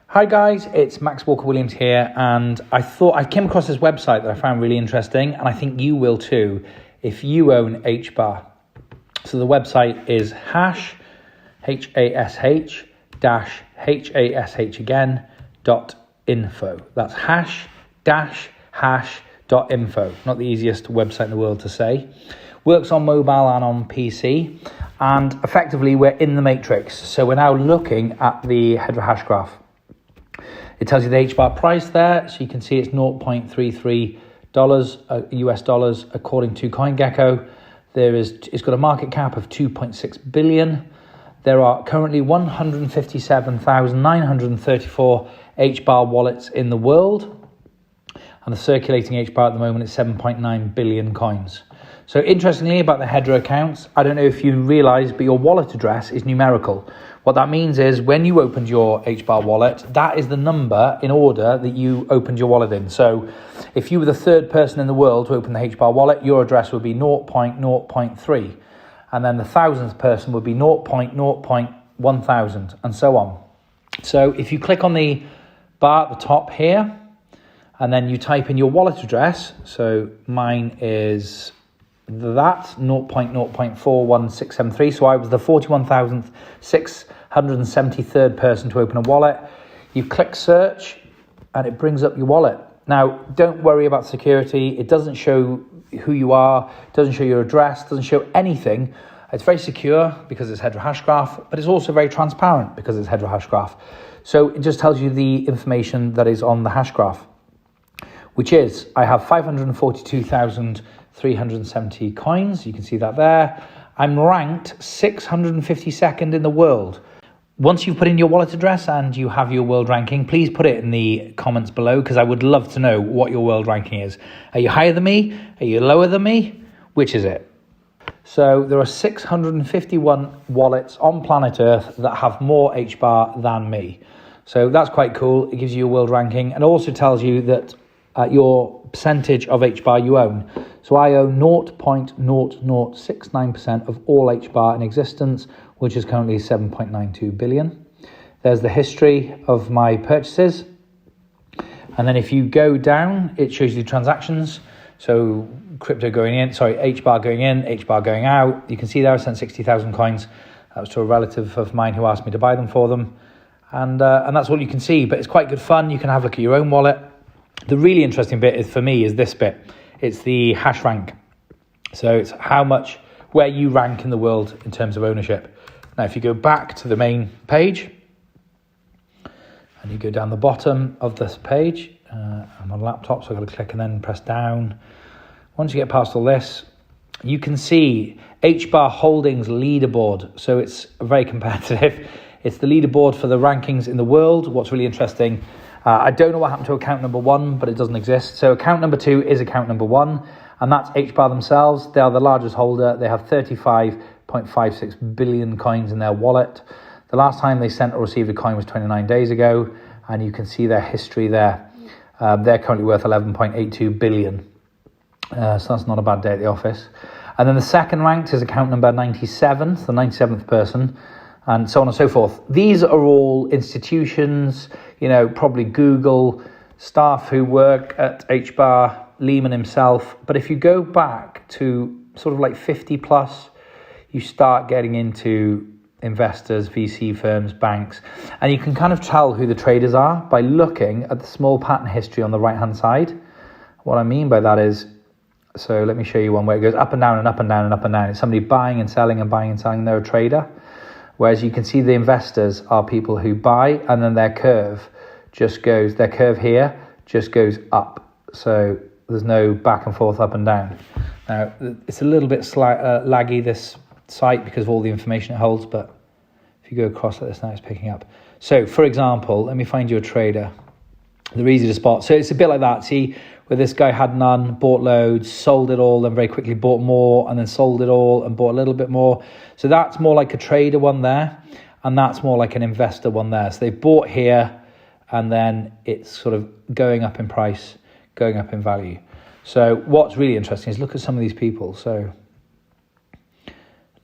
Hi guys, it's Max Walker&Williams here, and I came across this website that I found really interesting, and I think you will too if you own HBAR. So the website is hash, H-A-S-H, dash, H-A-S-H again, .info. That's hash-hash.info. Not the easiest website in the world to say. Works on mobile and on PC, and effectively we're in the matrix. So we're now looking at the Hedra Hashgraph. It tells you the HBAR price there, so you can see it's $0.33 US dollars according to CoinGecko. It's got a market cap of 2.6 billion. There are currently 157,934 HBAR wallets in the world, and the circulating HBAR at the moment is 7.9 billion coins. So interestingly about the Hedra accounts, I don't know if you realise, but your wallet address is numerical. What that means is when you opened your HBAR wallet, that is the number in order that you opened your wallet in. So if you were the third person in the world to open the HBAR wallet, your address would be 0.0.3. And then the thousandth person would be 0.0.1000 and so on. So if you click on the bar at the top here, and then you type in your wallet address, so mine is that 0.0.41673, so I was the 41,673rd person to open a wallet. You click search and it brings up your wallet. Now don't worry about security, it doesn't show who you are, doesn't show your address, doesn't show anything. It's very secure because it's Hedra Hashgraph, but it's also very transparent because it's Hedra Hashgraph. So it just tells you the information that is on the Hashgraph, which is I have 542,370 coins. You can see that there. I'm ranked 652nd in the world. Once you've put in your wallet address and you have your world ranking, please put it in the comments below because I would love to know what your world ranking is. Are you higher than me? Are you lower than me? Which is it? So there are 651 wallets on planet Earth that have more HBAR than me. So that's quite cool. It gives you a world ranking and also tells you that your percentage of HBAR you own. So I own 0.0069% of all HBAR in existence, which is currently 7.92 billion. There's the history of my purchases. And then if you go down, it shows you the transactions. So HBAR going in, HBAR going out. You can see there I sent 60,000 coins. That was to a relative of mine who asked me to buy them for them. And that's all you can see, but it's quite good fun. You can have a look at your own wallet. The really interesting bit for me is this bit. It's the hash rank. So it's where you rank in the world in terms of ownership. Now, if you go back to the main page and you go down the bottom of this page, I'm on a laptop, so I've got to click and then press down. Once you get past all this, you can see HBAR Holdings leaderboard. So it's very competitive. It's the leaderboard for the rankings in the world. What's really interesting, I don't know what happened to account number 1, but it doesn't exist. So account number 2 is account number 1, and that's HBAR themselves. They are the largest holder. They have 35.56 billion coins in their wallet. The last time they sent or received a coin was 29 days ago, and you can see their history there. They're currently worth 11.82 billion. So that's not a bad day at the office. And then the second ranked is account number 97, the 97th person, and so on and so forth. These are all institutions, probably Google, staff who work at HBAR, Lehman himself. But if you go back to sort of like 50 plus, you start getting into investors, VC firms, banks, and you can kind of tell who the traders are by looking at the small pattern history on the right-hand side. What I mean by that is, so let me show you one where it goes up and down and up and down and up and down. It's somebody buying and selling and buying and selling. They're a trader. Whereas you can see the investors are people who buy, and then their curve here just goes up. So there's no back and forth, up and down. Now, it's a little bit laggy, this site, because of all the information it holds, but if you go across like this now, it's picking up. So, for example, let me find you a trader. They're easy to spot. So it's a bit like that. See, where this guy had none, bought loads, sold it all, then very quickly bought more, and then sold it all and bought a little bit more. So that's more like a trader one there, and that's more like an investor one there. So they bought here, and then it's sort of going up in price, going up in value. So what's really interesting is look at some of these people. So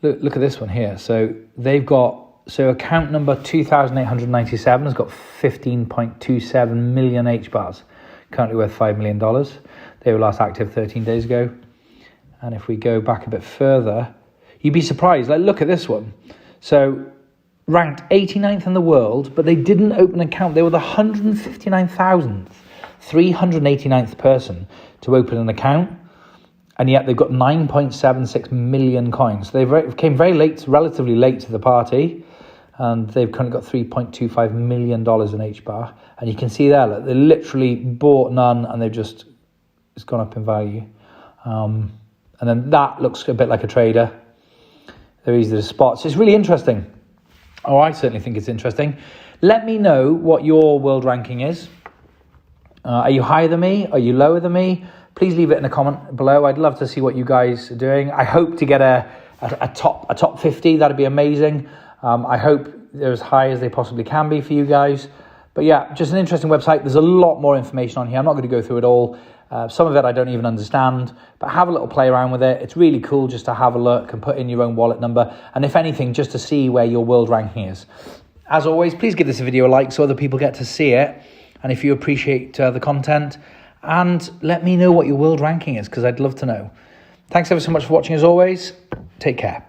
look at this one here. So they've got, so account number 2,897 has got 15.27 million HBARs, currently worth $5 million. They were last active 13 days ago. And if we go back a bit further, you'd be surprised. Like, look at this one. So ranked 89th in the world, but they didn't open an account. They were the 159,389th person to open an account. And yet they've got 9.76 million coins. So they came very late, relatively late to the party. And they've currently got $3.25 million in HBAR. And you can see there, look, they literally bought none and they've just, it's gone up in value. And then that looks a bit like a trader. They're easy to spot. So it's really interesting. Oh, I certainly think it's interesting. Let me know what your world ranking is. Are you higher than me? Are you lower than me? Please leave it in a comment below. I'd love to see what you guys are doing. I hope to get a top 50. That'd be amazing. I hope they're as high as they possibly can be for you guys. But yeah, just an interesting website. There's a lot more information on here. I'm not going to go through it all. Some of it I don't even understand, but have a little play around with it. It's really cool just to have a look and put in your own wallet number. And if anything, just to see where your world ranking is. As always, please give this video a like so other people get to see it. And if you appreciate the content, and let me know what your world ranking is, because I'd love to know. Thanks ever so much for watching as always. Take care.